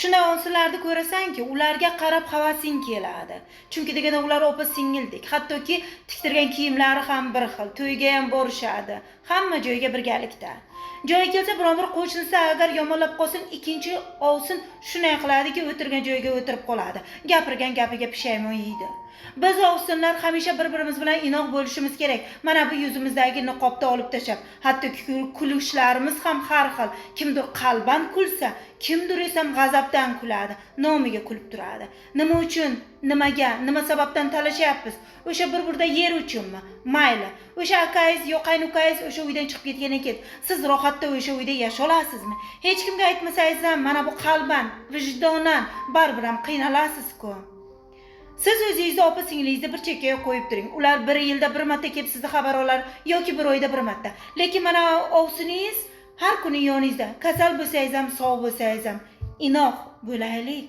Shunday onsilarni ko'rasanki, ularga qarab havasing keladi. Chunki deganda ular opa singildek. Hattoki tiktirgan kiyimlari ham bir xil. To'yga ham borishadi. Hamma joyga birgalikda. Joyi kelsa biron bir qo'shnisi agar yomonlab qolsin, ikkinchi ovsin shunday qiladiki, o'tirgan joyiga o'tirib qoladi. Gapirgan gapiga pushaymon yeydi. Biz ovsinlar hamisha bir-birimiz bilan inoq bo'lishimiz kerak. Mana bu yuzimizdagi niqobni olib tashlab, hattoki kulishlarimiz ham har xil. Kimdir qalban kulsa, kimdir esa g'azabdan kuladi, nomiga kulib turadi. Nima uchun, nimaga, nima sababdan talashyapmiz? O'sha bir-birda yer uchunmi? Mayli. O'sha akayingiz yo qaynukayingiz o'sha uydan chiqib ketgan ekan. Siz rohatda o'sha uyda yasha olasizmi? Hech kimga aytmasangiz ham mana bu qalban, vijdonan baribir ham qiynalasiz-ku. Siz o'zingizni opa-singlingizni bir chekkaga qo'yib turing. Ular bir yilda bir marta kelib sizni xabar olar yoki bir oyda bir marta. Lekin mana ovsiningiz har kuni yoningizda. Kasal bo'lsangiz ham, sog' bo'lsangiz ham inoq bo'laylik.